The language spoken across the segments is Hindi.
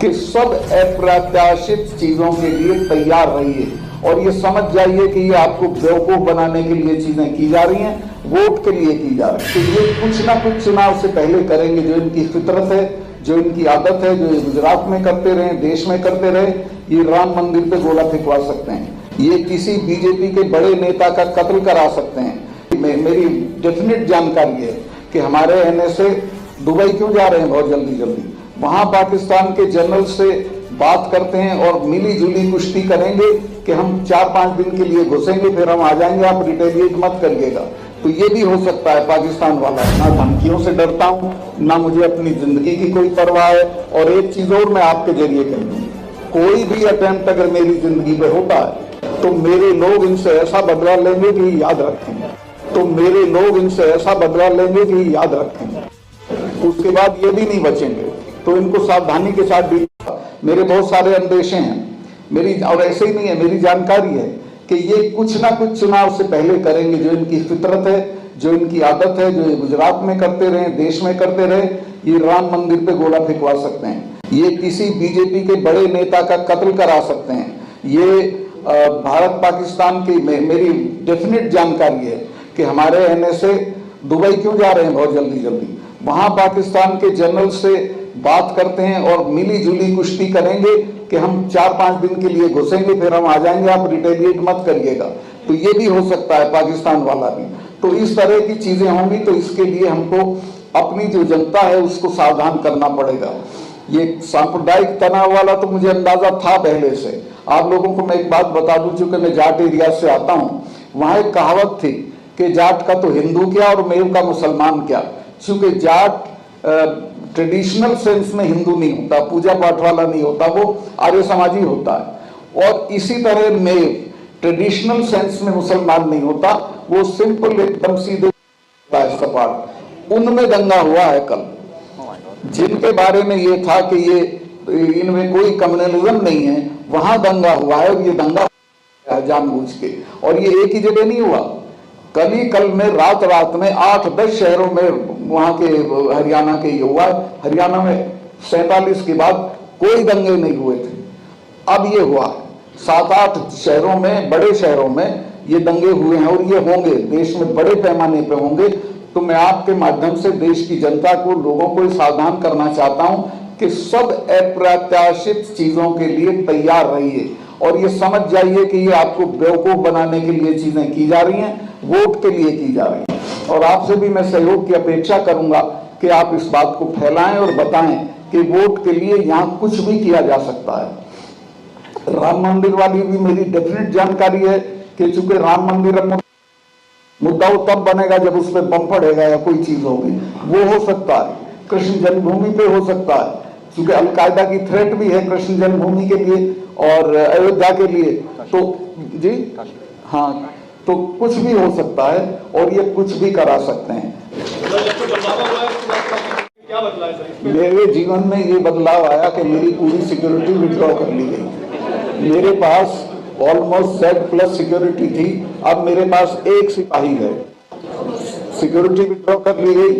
कि सब अप्रत्याशित चीजों के लिए तैयार रहिए और ये समझ जाइए कि ये आपको बेवकूफ बनाने के लिए चीजें की जा रही हैं, वोट के लिए की जा रही है। तो ये कुछ ना कुछ चुनाव से पहले करेंगे, जो इनकी फितरत है, जो इनकी आदत है, जो ये गुजरात में करते रहे, देश में करते रहे। ये राम मंदिर पे गोला फेंकवा सकते हैं, ये किसी बीजेपी के बड़े नेता का कत्ल करा सकते हैं। मेरी डेफिनेट जानकारी है कि हमारे एनएसए दुबई क्यों जा रहे हैं बहुत जल्दी जल्दी, वहां पाकिस्तान के जनरल से बात करते हैं और मिली जुली कुश्ती करेंगे कि हम 4-5 दिन के लिए घुसेंगे, फिर हम आ जाएंगे, आप रिटेलिएट मत करिएगा। तो ये भी हो सकता है पाकिस्तान वाला। ना धमकियों से डरता हूं, ना मुझे अपनी जिंदगी की कोई परवाह है। और एक चीज और मैं आपके जरिए कह दूं, कोई भी अटेम्प्ट अगर मेरी जिंदगी पे होता है तो मेरे लोग इनसे ऐसा बदला लेंगे कि याद रखेंगे, तो मेरे लोग इनसे ऐसा बदला लेंगे कि याद रखेंगे। उसके बाद ये भी नहीं बचेंगे। तो इनको सावधानी के साथ डील। मेरे बहुत सारे अंदेशे हैं मेरी, और ऐसे ही नहीं है, मेरी जानकारी है कि ये कुछ ना कुछ चुनाव से पहले करेंगे, जो इनकी फितरत है, जो इनकी आदत है, जो ये गुजरात में करते रहे, देश में करते रहे। ये राम मंदिर पे गोला फेंकवा सकते हैं, ये किसी बीजेपी के बड़े नेता का कत्ल करा सकते हैं। ये भारत पाकिस्तान की मेरी डेफिनेट जानकारी है कि हमारे एनएसए दुबई क्यों जा रहे हैं बहुत जल्दी जल्दी, वहां पाकिस्तान के जनरल से बात करते हैं और मिली जुली कुश्ती करेंगे कि हम 4-5 दिन के लिए घुसेंगे, फिर हम आ जाएंगे, आप रिटेलिएट मत करिएगा। तो ये भी हो सकता है पाकिस्तान वाला भी। तो इस तरह की चीजें होंगी, तो इसके लिए हमको अपनी जो जनता है उसको सावधान करना पड़ेगा। ये सांप्रदायिक तनाव वाला तो मुझे अंदाजा था पहले से। आप लोगों को मैं एक बात बता दूं, चूंकि मैं जाट एरिया से आता हूं, वहां एक कहावत थी कि जाट का तो हिंदू क्या और मेव का मुसलमान क्या। चूंकि जाट ट्रेडिशनल सेंस में हिंदू नहीं होता, पूजा पाठ वाला नहीं होता, वो आर्य समाजी होता है। और इसी तरह मेव ट्रेडिशनल सेंस में मुसलमान नहीं होता, वो सिंपल एकदम सीधे सपाट। उनमें दंगा हुआ है कल, जिनके बारे में ये था कि ये इनमें कोई कम्युनलिज्म नहीं है, वहां दंगा हुआ है। और ये दंगा जानबूझ के, और ये एक ही जगह नहीं हुआ। कल में रात में 8-10 शहरों में वहां के हरियाणा के ये हुआ। हरियाणा में 47 के बाद कोई दंगे नहीं हुए थे, अब ये हुआ। 7-8 शहरों में, बड़े शहरों में ये दंगे हुए हैं और ये होंगे, देश में बड़े पैमाने पे होंगे। तो मैं आपके माध्यम से देश की जनता को, लोगों को सावधान करना चाहता हूं कि सब अप्रत्याशित चीजों के लिए तैयार रहिए और ये समझ जाइए कि ये आपको बेवकूफ बनाने के लिए चीजें की जा रही हैं, वोट के लिए की जा रही हैं। और आपसे भी मैं सहयोग की अपेक्षा करूंगा कि आप इस बात को फैलाएं और बताएं कि वोट के लिए यहां कुछ भी किया जा सकता है। राम मंदिर वाली भी मेरी डेफिनेट जानकारी है कि चूंकि राम मंदिर मुद्दा तब बनेगा जब उस पर बम पड़ेगा या कोई चीज होगी, वो हो सकता है। कृष्ण जन्मभूमि पे हो सकता है, क्योंकि अलकायदा की थ्रेट भी है कृष्ण जन्मभूमि के लिए और अयोध्या के लिए। तो जी हाँ, तो कुछ भी हो सकता है और ये कुछ भी करा सकते हैं। क्या बदला है सर? मेरे जीवन में ये बदलाव आया कि मेरी पूरी सिक्योरिटी विड्रॉ कर ली गई। मेरे पास ऑलमोस्ट Z+ सिक्योरिटी थी, अब मेरे पास एक सिपाही है। सिक्योरिटी विड्रॉ कर ली गई।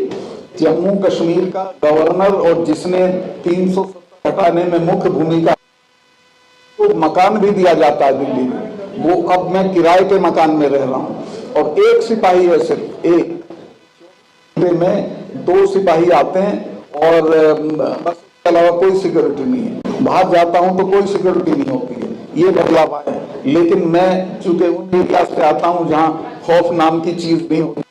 जम्मू कश्मीर का गवर्नर और जिसने 370 हटाने में मुख्य भूमिका, तो मकान भी दिया जाता है दिल्ली में, वो अब मैं किराए के मकान में रह रहा हूं। और एक सिपाही है, सिर्फ एक में 2 सिपाही आते हैं और बस इसके अलावा कोई सिक्योरिटी नहीं है। बाहर जाता हूं तो कोई सिक्योरिटी नहीं होती है। ये बदलाव आया है। लेकिन मैं चूंकि उन एरिया से आता हूं जहां खौफ नाम की चीज नहीं होती,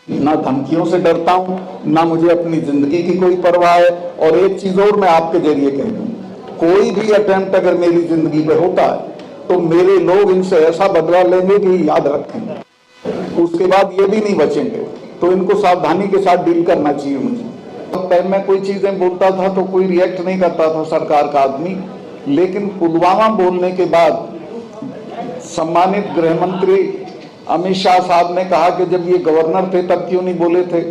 ना धमकियों से डरता हूं, ना मुझे अपनी जिंदगी की कोई परवाह है। और एक चीज और मैं आपके जरिए कह दूं, कोई भी अटेम्प्ट अगर मेरी जिंदगी पे होता है तो मेरे लोग इनसे ऐसा बदला लेंगे कि याद रखेंगे। उसके बाद ये भी नहीं बचेंगे। तो इनको सावधानी के साथ डील करना चाहिए मुझे। पहले मैं कोई चीजें बोलता था तो कोई रिएक्ट नहीं करता था सरकार का आदमी, लेकिन पुलवामा बोलने के बाद सम्मानित गृह मंत्री अमित शाह साहब ने कहा कि जब ये गवर्नर थे तब क्यों नहीं बोले थे।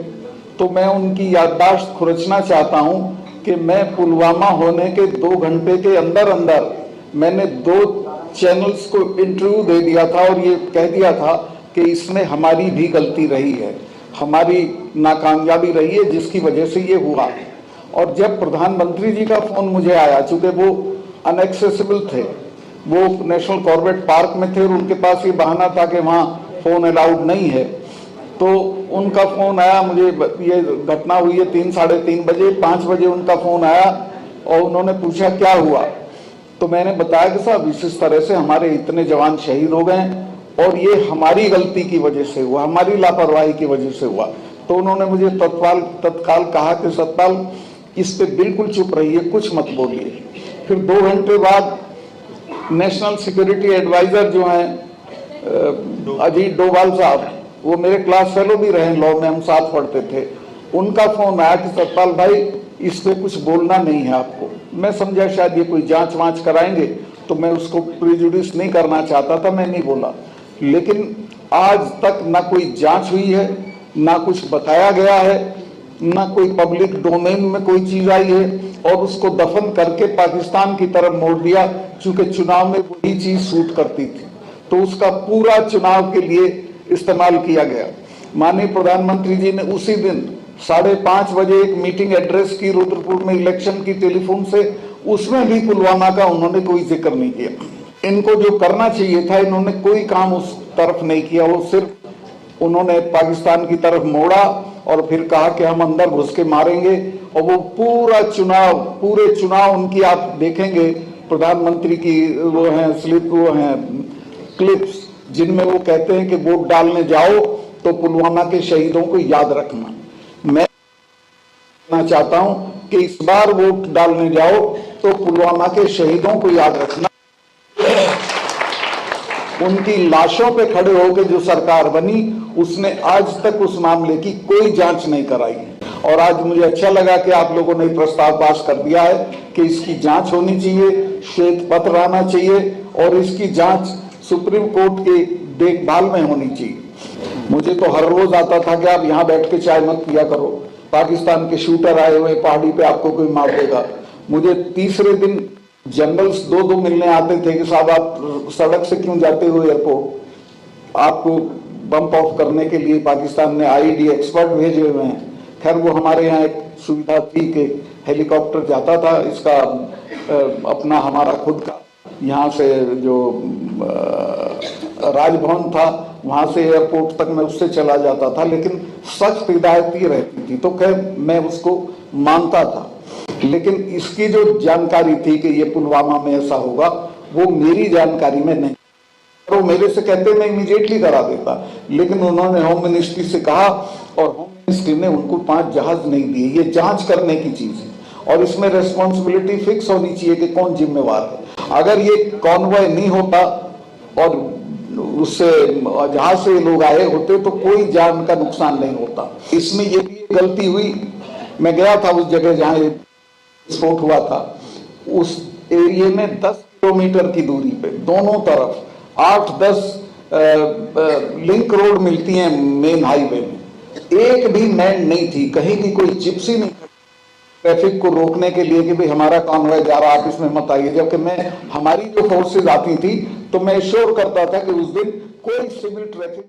तो मैं उनकी याददाश्त खुरचना चाहता हूं कि मैं पुलवामा होने के 2 घंटे के अंदर मैंने 2 चैनल्स को इंटरव्यू दे दिया था और ये कह दिया था कि इसमें हमारी भी गलती रही है, हमारी नाकामयाबी रही है जिसकी वजह से ये हुआ। और जब प्रधानमंत्री जी का फोन मुझे आया, चूंकि वो अनएक्सेसिबल थे, वो नेशनल कॉर्बेट पार्क में थे और उनके पास ये बहाना था कि वहाँ फोन अलाउड नहीं है, तो उनका फोन आया मुझे। ये घटना हुई है 3 साढ़े 3 बजे, 5 बजे उनका फोन आया और उन्होंने पूछा क्या हुआ। तो मैंने बताया कि साहब इस तरह से हमारे इतने जवान शहीद हो गए और ये हमारी गलती की वजह से हुआ, हमारी लापरवाही की वजह से हुआ। तो उन्होंने मुझे तत्काल कहा कि सतपाल इस पे बिल्कुल चुप रहिए, कुछ मत बोलिए। फिर 2 घंटे बाद नेशनल सिक्योरिटी एडवाइजर जो हैं अजीत डोभाल साहब, वो मेरे क्लास फेलो भी रहे, लॉ में हम साथ पढ़ते थे, उनका फोन आया कि सतपाल भाई इस पे कुछ बोलना नहीं है आपको। मैं समझा शायद ये कोई जांच वांच कराएंगे, तो मैं उसको प्रिजुडिस नहीं करना चाहता था, मैं नहीं बोला। लेकिन आज तक ना कोई जांच हुई है, ना कुछ बताया गया है, ना कोई पब्लिक डोमेन में कोई चीज आई है, और उसको दफन करके पाकिस्तान की तरफ मोड़ दिया, चूंकि चुनाव में वही चीज सूट करती थी, तो उसका पूरा चुनाव के लिए इस्तेमाल किया गया। माननीय प्रधानमंत्री जी ने उसी दिन 5:30 बजे एक मीटिंग एड्रेस की रुद्रपुर में इलेक्शन की टेलीफोन से, उसमें भी पुलवामा का उन्होंने कोई जिक्र नहीं किया। इनको जो करना चाहिए था इन्होंने कोई काम उस तरफ नहीं किया, वो सिर्फ उन्होंने पाकिस्तान की तरफ मोड़ा और फिर कहा कि हम अंदर घुस के मारेंगे। और वो पूरे चुनाव उनकी आप देखेंगे, प्रधानमंत्री की वो हैं क्लिप्स, जिनमें वो कहते हैं कि वोट डालने जाओ तो पुलवामा के शहीदों को याद रखना। मैं कहना चाहता हूं कि इस बार वोट डालने जाओ तो पुलवामा के शहीदों को याद रखना। उनकी लाशों पे खड़े होकर जो सरकार बनी, उसने आज तक उस मामले की कोई जांच नहीं कराई है। और आज मुझे अच्छा लगा कि आप लोगों ने प्रस्ताव पास कर दिया है कि इसकी जांच होनी चाहिए, श्वेत पत्र आना चाहिए और इसकी जांच सुप्रीम कोर्ट के देखभाल में होनी चाहिए। मुझे तो हर रोज आता था कि आप यहाँ बैठ के चाय मत पिया करो, पाकिस्तान के शूटर आए हुए पहाड़ी पे, आपको कोई मार देगा। मुझे तीसरे दिन जनरल्स 2 मिलने आते थे कि साहब आप सड़क से क्यों जाते हो एयरपोर्ट, आपको बम्प ऑफ करने के लिए पाकिस्तान ने आईडी एक्सपर्ट भेजे हुए हैं। खैर वो हमारे यहाँ एक सुविधा थी कि हेलीकॉप्टर जाता था, इसका अपना हमारा खुद का, यहाँ से जो राजभवन था वहां से एयरपोर्ट तक मैं उससे चला जाता था, लेकिन सख्त हिदायत ही रहती थी, तो खैर मैं उसको मानता था। लेकिन इसकी जो जानकारी थी कि ये पुलवामा में ऐसा होगा, वो मेरी जानकारी में नहीं। तो मेरे से कहते मैं इमीडिएटली करा देता, लेकिन उन्होंने होम मिनिस्ट्री से कहा और होम मिनिस्ट्री ने उनको 5 जहाज नहीं दिए। ये जांच करने की चीज है और इसमें रेस्पॉन्सिबिलिटी फिक्स होनी चाहिए कि कौन जिम्मेवार है। अगर ये कॉन्वॉय नहीं होता और उससे जहाज से लोग आए होते तो कोई जान का नुकसान नहीं होता। इसमें ये भी गलती हुई, मैं गया था उस जगह जहाँ विस्फोट हुआ था, उस एरिया में 10 किलोमीटर की दूरी पे दोनों तरफ 8-10 लिंक रोड मिलती हैं मेन हाईवे में, एक भी मैन नहीं थी, कहीं भी कोई जिप्सी नहीं ट्रैफिक को रोकने के लिए कि भाई हमारा कॉन्वॉय जा रहा, आप इसमें मत आइए। जबकि मैं, हमारी जो फोर्सेज आती थी तो मैं श्योर करता था कि उस दिन कोई सिविल ट्रैफिक